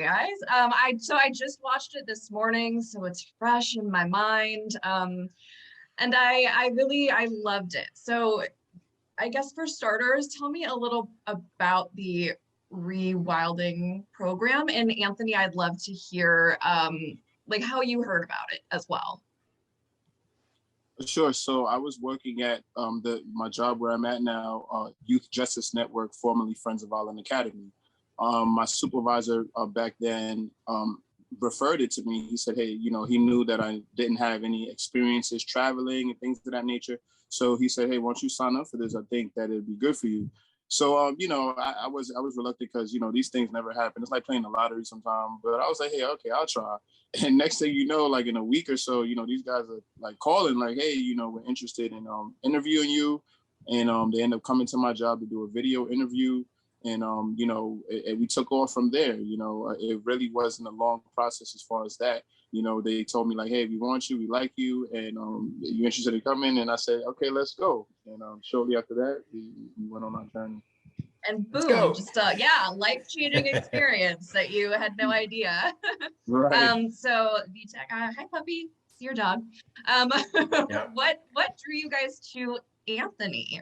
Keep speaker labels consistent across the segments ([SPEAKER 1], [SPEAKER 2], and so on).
[SPEAKER 1] guys. I just watched it this morning, so it's fresh in my mind. And I loved it. So I guess for starters, tell me a little about the Rewilding program. And Anthony, I'd love to hear like how you heard about it as well.
[SPEAKER 2] Sure. So I was working at my job where I'm at now, Youth Justice Network, formerly Friends of Island Academy. My supervisor back then referred it to me. He said, hey, you know, he knew that I didn't have any experiences traveling and things of that nature. So he said, hey, why don't you sign up for this? I think that it'd be good for you. So, you know, I was reluctant because, you know, these things never happen. It's like playing the lottery sometimes. But I was like, hey, okay, I'll try. And next thing you know, like in a week or so, you know, these guys are like calling like, hey, you know, we're interested in interviewing you. And they end up coming to my job to do a video interview. And, you know, we took off from there. You know, it really wasn't a long process as far as that. You know, they told me like, hey, we want you, we like you, and you interested in coming? And I said, okay, let's go. And shortly after that, we went on our journey.
[SPEAKER 1] And boom, just yeah, life-changing experience that you had no idea.
[SPEAKER 2] Right.
[SPEAKER 1] So Vitek, hi puppy, it's your dog. Yeah. What drew you guys to Anthony?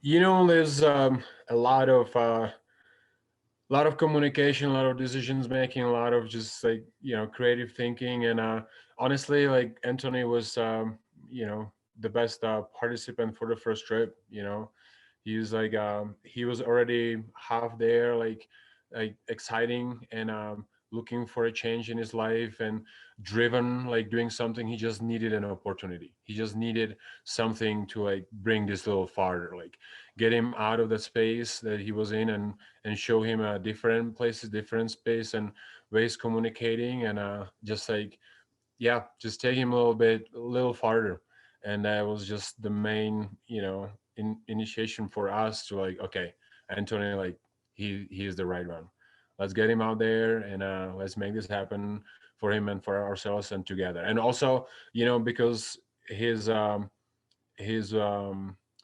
[SPEAKER 3] You know, there's a lot of communication, a lot of decisions making, a lot of just like, you know, creative thinking. And honestly, like Anthony was, you know, the best participant for the first trip. You know, he was like, he was already half there, like exciting and looking for a change in his life and driven, like doing something. He just needed an opportunity. He just needed something to like bring this little farther, like get him out of the space that he was in and show him different places, different space and ways communicating, and just like, yeah, just take him a little farther. And that was just the main, you know, initiation for us to like, okay, Anthony, like he is the right one. Let's get him out there and let's make this happen for him and for ourselves and together. And also, you know, because his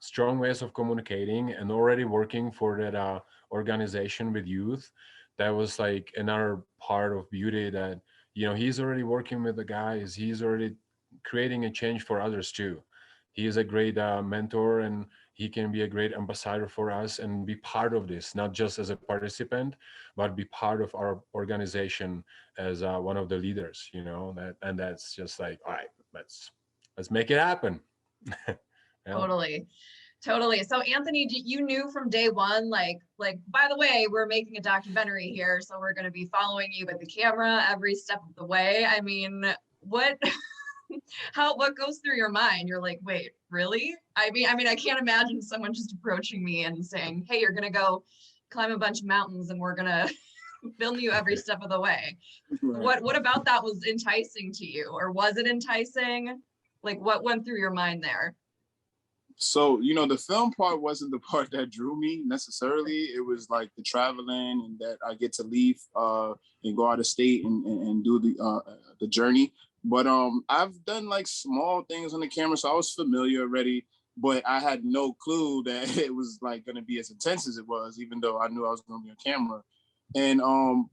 [SPEAKER 3] strong ways of communicating and already working for that organization with youth, that was like another part of beauty, that, you know, he's already working with the guys, he's already creating a change for others too. He is a great mentor, and he can be a great ambassador for us and be part of this, not just as a participant, but be part of our organization as one of the leaders, you know. That, and that's just like, all right, let's make it happen.
[SPEAKER 1] Yeah. Totally. So Anthony, you knew from day one, like, by the way, we're making a documentary here, so we're going to be following you with the camera every step of the way. I mean, what goes through your mind? You're like, wait, really? I mean, I can't imagine someone just approaching me and saying, hey, you're going to go climb a bunch of mountains and we're going to film you every step of the way. Right. What about that was enticing to you, or was it enticing? Like, what went through your mind there?
[SPEAKER 2] So, you know, the film part wasn't the part that drew me necessarily. It was like the traveling and that I get to leave and go out of state and do the journey. But I've done like small things on the camera, so I was familiar already, but I had no clue that it was like going to be as intense as it was, even though I knew I was going to be on camera. And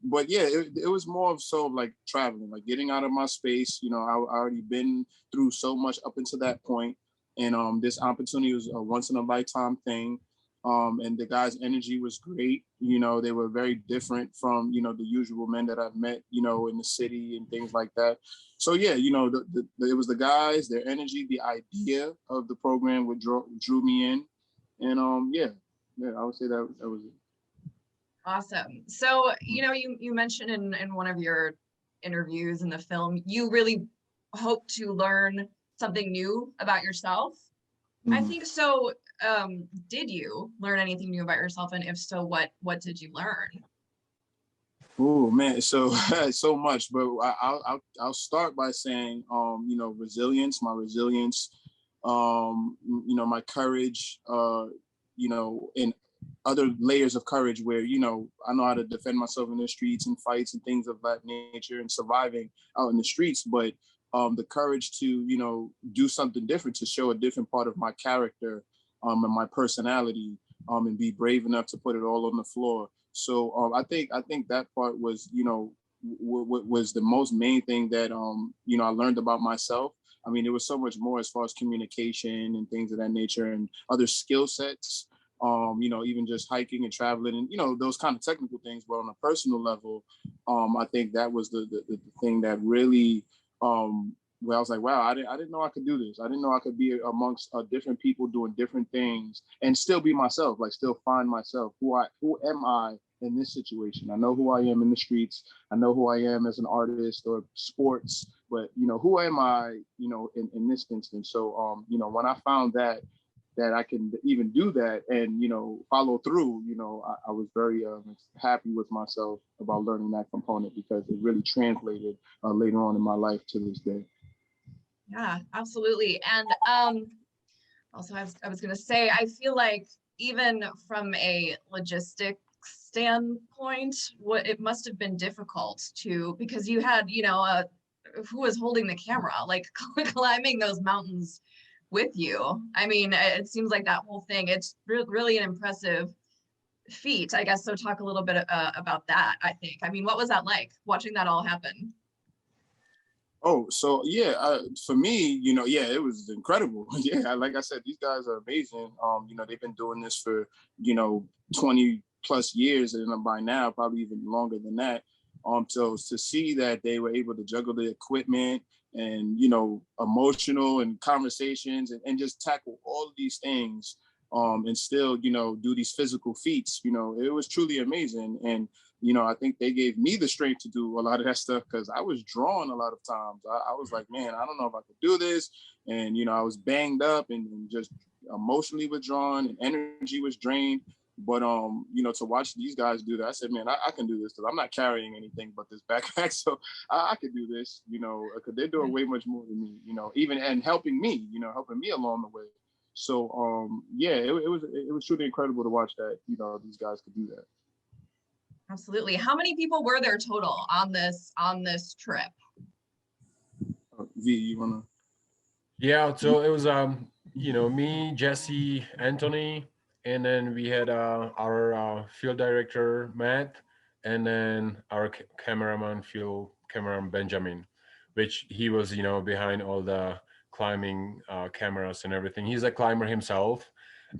[SPEAKER 2] but yeah, it was more of so like traveling, like getting out of my space. You know, I already been through so much up until that point. And this opportunity was a once in a lifetime thing. And the guys' energy was great. You know, they were very different from, you know, the usual men that I've met, you know, in the city and things like that. So yeah, you know, it was the guys, their energy, the idea of the program what drew me in. And yeah, I would say that was it.
[SPEAKER 1] Awesome. So, you know, you mentioned in one of your interviews in the film, you really hope to learn something new about yourself. Mm-hmm. I think so. Did you learn anything new about yourself? And if so, what did you learn?
[SPEAKER 2] Oh man, so so much, but I'll start by saying, you know, my resilience, you know, my courage, you know, and other layers of courage where, you know, I know how to defend myself in the streets and fights and things of that nature and surviving out in the streets, but the courage to, you know, do something different, to show a different part of my character and my personality, and be brave enough to put it all on the floor. So I think that part was, was the most main thing that I learned about myself. I mean, there was so much more as far as communication and things of that nature and other skill sets. Even just hiking and traveling and those kind of technical things. But on a personal level, I think that was the thing that really where I was like, wow, I didn't know I could do this. I didn't know I could be amongst different people doing different things and still be myself, like still find myself. Who am I in this situation? I know who I am in the streets. I know who I am as an artist or sports, but who am I, in this instance? So, when I found that I can even do that and, follow through, I was very happy with myself about learning that component because it really translated later on in my life to this day.
[SPEAKER 1] Yeah, absolutely. And also I was going to say, I feel like even from a logistic standpoint, it must have been difficult because you had, who was holding the camera, like climbing those mountains with you. I mean, it seems like that whole thing, it's really an impressive feat, I guess. So talk a little bit about that, I think. I mean, what was that like, watching that all happen?
[SPEAKER 2] Oh, so yeah, for me, yeah, it was incredible. Yeah, like I said, these guys are amazing. They've been doing this for, 20 plus years, and by now, probably even longer than that. So to see that they were able to juggle the equipment and, emotional and conversations and just tackle all of these things, and still, do these physical feats, it was truly amazing. And I think they gave me the strength to do a lot of that stuff because I was drawn a lot of times. I was like, man, I don't know if I could do this. And, I was banged up and just emotionally withdrawn and energy was drained. But, to watch these guys do that, I said, man, I can do this because I'm not carrying anything but this backpack. So I could do this, because they're doing way much more than me, even and helping me along the way. So, yeah, it was truly incredible to watch that, these guys could do that.
[SPEAKER 1] Absolutely. How many people were there total on this trip?
[SPEAKER 2] V, you wanna?
[SPEAKER 3] Yeah, so it was me, Jesse, Anthony, and then we had our field director Matt, and then our field cameraman Benjamin, which he was behind all the climbing cameras and everything. He's a climber himself,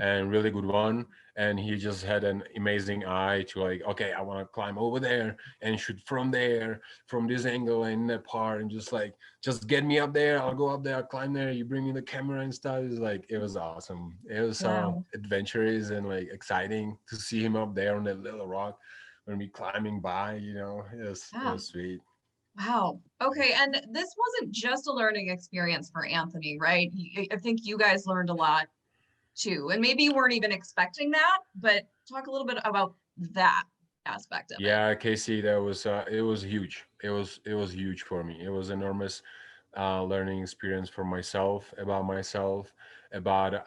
[SPEAKER 3] and really good one. And he just had an amazing eye to like, okay, I want to climb over there and shoot from there, from this angle and that part, and just get me up there. I'll go up there, I'll climb there. You bring me the camera and stuff. It's like, it was awesome. It was
[SPEAKER 1] Wow.
[SPEAKER 3] adventurous and like exciting to see him up there on that little rock when we climbing by. It was sweet.
[SPEAKER 1] Wow. Okay. And this wasn't just a learning experience for Anthony, right? I think you guys learned a lot too. And maybe you weren't even expecting that, but talk a little bit about that aspect of it.
[SPEAKER 3] Yeah, Casey, that was it was huge. It was huge for me. It was enormous learning experience for myself, about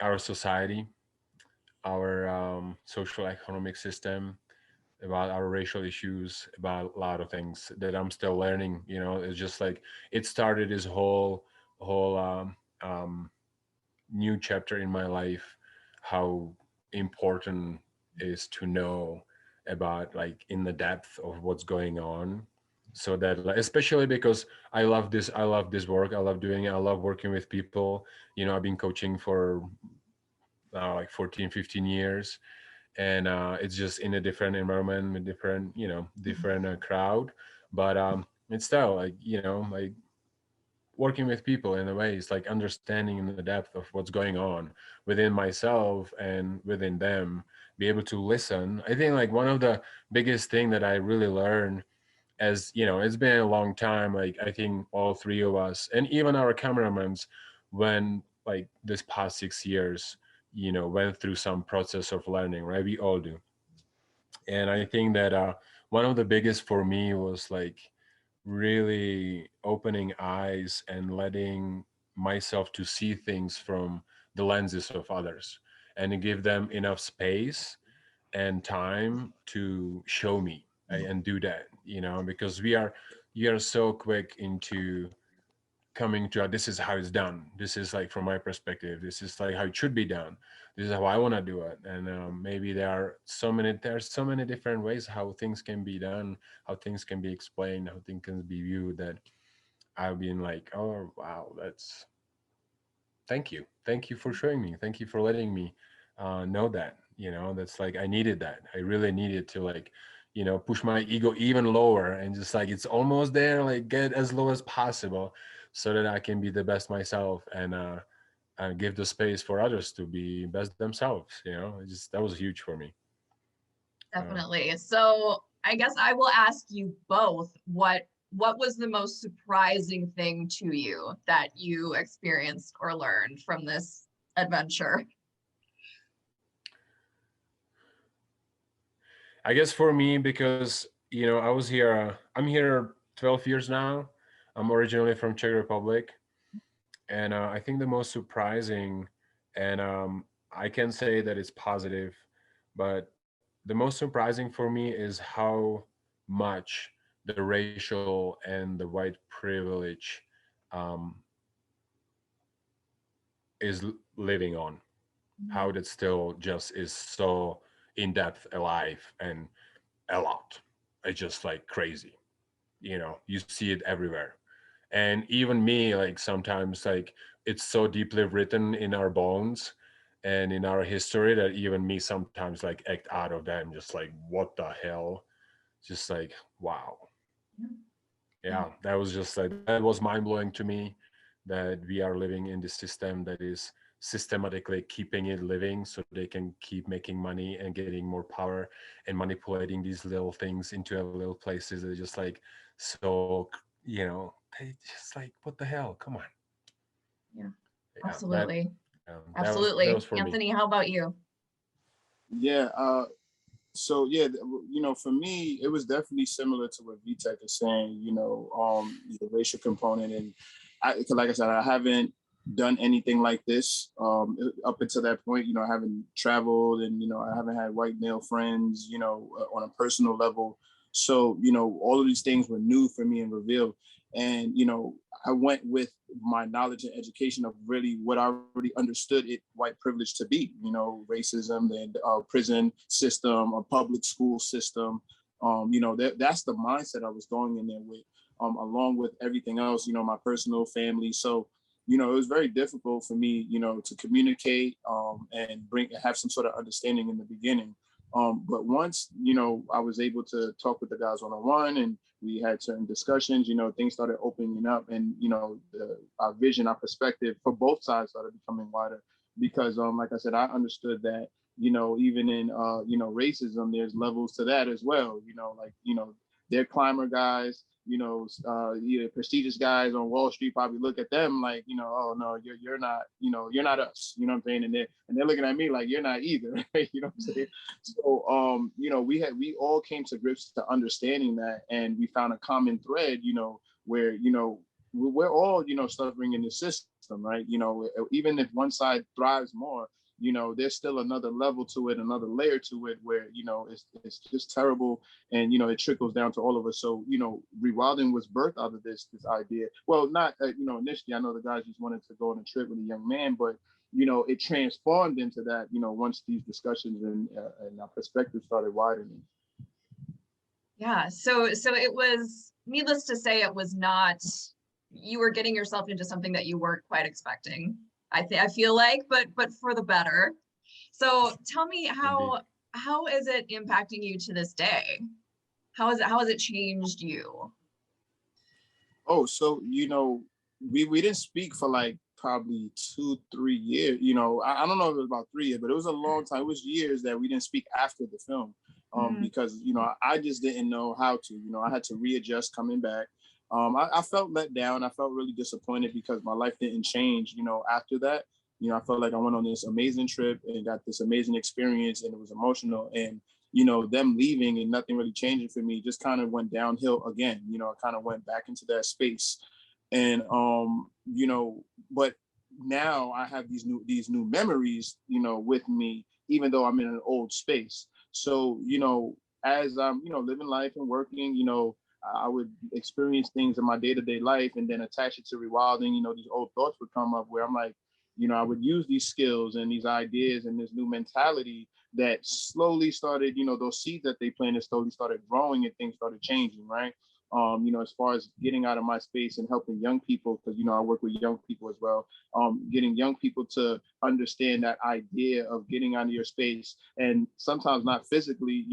[SPEAKER 3] our society, our social economic system, about our racial issues, about a lot of things that I'm still learning. It's just like it started this whole new chapter in my life. How important is to know about like in the depth of what's going on, so that like, especially because I love this work, I love doing it, I love working with people. I've been coaching for like 14, 15 years, and it's just in a different environment with different crowd, but it's still like like working with people in a way is like understanding in the depth of what's going on within myself and within them, be able to listen. I think like one of the biggest thing that I really learned, as it's been a long time, like I think all three of us and even our cameramans, when like this past 6 years, went through some process of learning, right? We all do. And I think that one of the biggest for me was like really opening eyes and letting myself to see things from the lenses of others, and to give them enough space and time to show me, right, and do that, because we are so quick into coming to this is how it's done. This is like from my perspective. This is like how it should be done. This is how I want to do it. And maybe there's so many different ways how things can be done, how things can be explained, how things can be viewed. That I've been like, oh wow, that's thank you for showing me. Thank you for letting me know that. That's like I needed that. I really needed to like push my ego even lower and just like it's almost there, like get as low as possible so that I can be the best myself and give the space for others to be best themselves. That was huge for me.
[SPEAKER 1] Definitely. So I guess I will ask you both, what was the most surprising thing to you that you experienced or learned from this adventure?
[SPEAKER 3] I guess for me, because I'm here 12 years now. I'm originally from Czech Republic, and I think the most surprising, and I can say that it's positive, but the most surprising for me is how much the racial and the white privilege um, is living on. How that still just is so in depth, alive, and a lot. It's just like crazy. You see it everywhere. And even me, like sometimes, like it's so deeply written in our bones and in our history that even me sometimes like act out of them, just like what the hell, just like wow. Yeah, that was just like that was mind-blowing to me, that we are living in this system that is systematically keeping it living so they can keep making money and getting more power and manipulating these little things into little places that are just like so they just like what the hell, come on.
[SPEAKER 1] Yeah,
[SPEAKER 3] Yeah,
[SPEAKER 1] absolutely.
[SPEAKER 3] that
[SPEAKER 1] Absolutely.
[SPEAKER 3] was for me.
[SPEAKER 1] Anthony, how about you?
[SPEAKER 2] Yeah. So yeah, for me, it was definitely similar to what VTech is saying. The racial component, and like I said, I haven't done anything like this up until that point. I haven't traveled, and I haven't had white male friends. On a personal level. So all of these things were new for me and revealed. And I went with my knowledge and education of really what I already understood it white privilege to be. Racism, and prison system, a public school system. That's the mindset I was going in there with, along with everything else. My personal family. So it was very difficult for me, to communicate and have some sort of understanding in the beginning. But once, I was able to talk with the guys one-on-one, and we had certain discussions, things started opening up, and, our vision, our perspective for both sides started becoming wider because, like I said, I understood that, even in, racism, there's levels to that as well, they're climber guys, prestigious guys on Wall Street probably look at them like, oh no, you're not, you're not us, you know what I'm saying? And they're looking at me like you're not either, you know what I'm saying? So, we all came to grips to understanding that, and we found a common thread, where, we're all, suffering in the system, right? Even if one side thrives more, there's still another level to it, another layer to it where, it's just terrible. And, it trickles down to all of us. So, Rewilding was birthed out of this idea. Well, not, initially, I know the guys just wanted to go on a trip with a young man, but, it transformed into that, once these discussions and our perspective started widening.
[SPEAKER 1] Yeah, so it was, needless to say, it was not, you were getting yourself into something that you weren't quite expecting. I feel like, but for the better. So tell me how is it impacting you to this day? How has it changed you?
[SPEAKER 2] Oh, so we didn't speak for like probably 2-3 years. I don't know if it was about 3 years, but it was a long time. It was years that we didn't speak after the film, because I just didn't know how to. I had to readjust coming back. I felt let down. I felt really disappointed because my life didn't change. After that, I felt like I went on this amazing trip and got this amazing experience, and it was emotional. And them leaving and nothing really changing for me just kind of went downhill again. I kind of went back into that space. And but now I have these new memories, with me, even though I'm in an old space. So, as I'm, living life and working, I would experience things in my day-to-day life and then attach it to rewilding. These old thoughts would come up where I'm like, I would use these skills and these ideas and this new mentality that slowly started, those seeds that they planted slowly started growing and things started changing, right? As far as getting out of my space and helping young people, because, I work with young people as well, getting young people to understand that idea of getting out of your space, and sometimes not physically,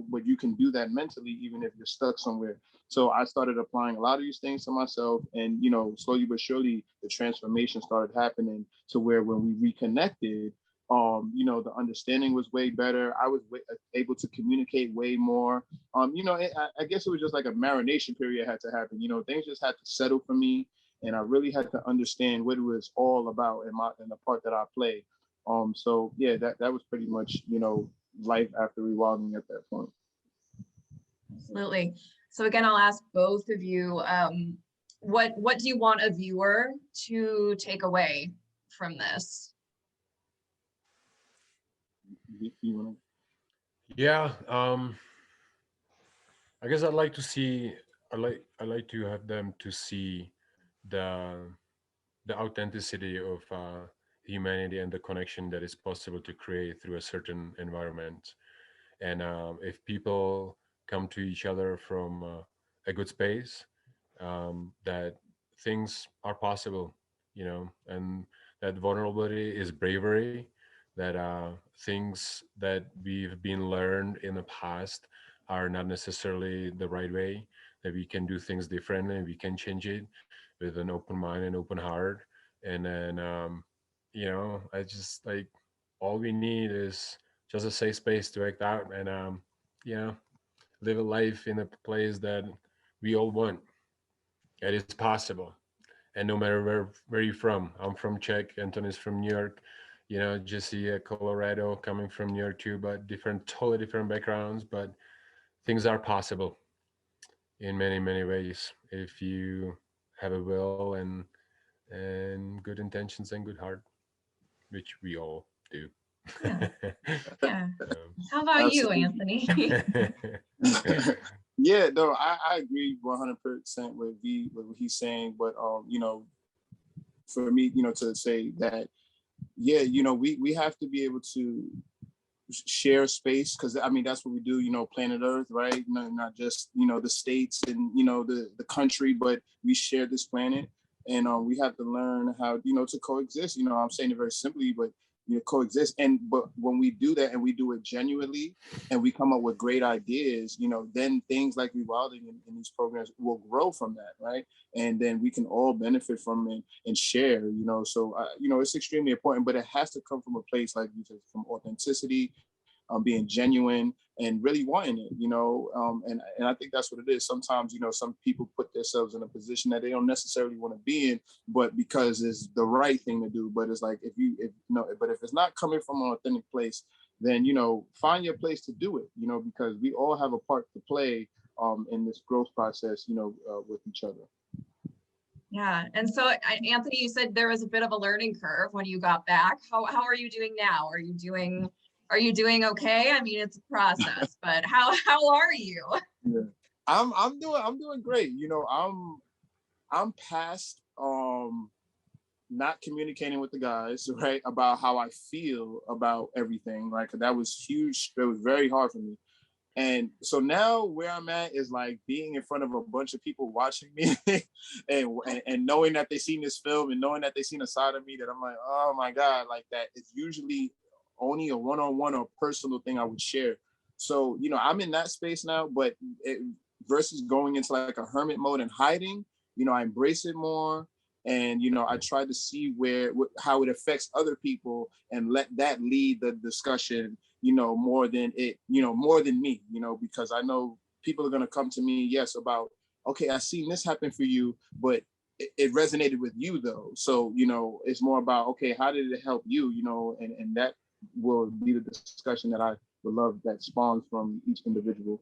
[SPEAKER 2] but you can do that mentally, even if you're stuck somewhere. So I started applying a lot of these things to myself, and, slowly but surely the transformation started happening to where when we reconnected, the understanding was way better. I was able to communicate way more. I guess it was just like a marination period had to happen. Things just had to settle for me, and I really had to understand what it was all about in the part that I play. So yeah, that was pretty much life after rewilding at that point.
[SPEAKER 1] Absolutely. So again, I'll ask both of you, what do you want a viewer to take away from this?
[SPEAKER 3] Yeah, I guess I'd like to see. I like to have them to see the authenticity of humanity and the connection that is possible to create through a certain environment. And if people come to each other from a good space, that things are possible, and that vulnerability is bravery, that things that we've been learned in the past are not necessarily the right way, that we can do things differently, we can change it with an open mind and open heart. And then, I just like, all we need is just a safe space to act out and, live a life in a place that we all want. It is possible. And no matter where you're from, I'm from Czech, Anthony's from New York, Jesse, Colorado, coming from New York too, but totally different backgrounds. But things are possible in many, many ways if you have a will and good intentions and good heart, which we all do.
[SPEAKER 1] Yeah. Yeah. How about
[SPEAKER 2] Absolutely.
[SPEAKER 1] you, Anthony?
[SPEAKER 2] Yeah, no, I agree 100% with what he's saying, but for me, to say that, yeah, we have to be able to share space, because I mean that's what we do, planet Earth, right? Not just the states and the country, but we share this planet, and we have to learn how to coexist. I'm saying it very simply, but coexist. But when we do that and we do it genuinely and we come up with great ideas, then things like Rewilding in these programs will grow from that, right? And then we can all benefit from it and share, so it's extremely important, but it has to come from a place, like you said, from authenticity, being genuine and really wanting it, and I think that's what it is. Sometimes, some people put themselves in a position that they don't necessarily want to be in, but because it's the right thing to do. But it's like, but if it's not coming from an authentic place, then, find your place to do it, because we all have a part to play in this growth process, with each other.
[SPEAKER 1] Yeah. And so, Anthony, you said there was a bit of a learning curve when you got back. How are you doing now? Are you doing okay? I mean, it's a process, but how are you?
[SPEAKER 2] Yeah. I'm doing great. I'm past not communicating with the guys, right, about how I feel about everything, right? Because that was huge. It was very hard for me. And so now where I'm at is like being in front of a bunch of people watching me and knowing that they seen this film and knowing that they seen a side of me that I'm like, oh my God, like that. It's usually only a one-on-one or personal thing I would share. So, I'm in that space now, but versus going into like a hermit mode and hiding, I embrace it more. And, I try to see how it affects other people and let that lead the discussion, more than me, because I know people are going to come to me, yes, about, okay, I seen this happen for you, but it resonated with you though. So, it's more about, okay, how did it help you, and that will be the discussion that I would love that spawns from each individual.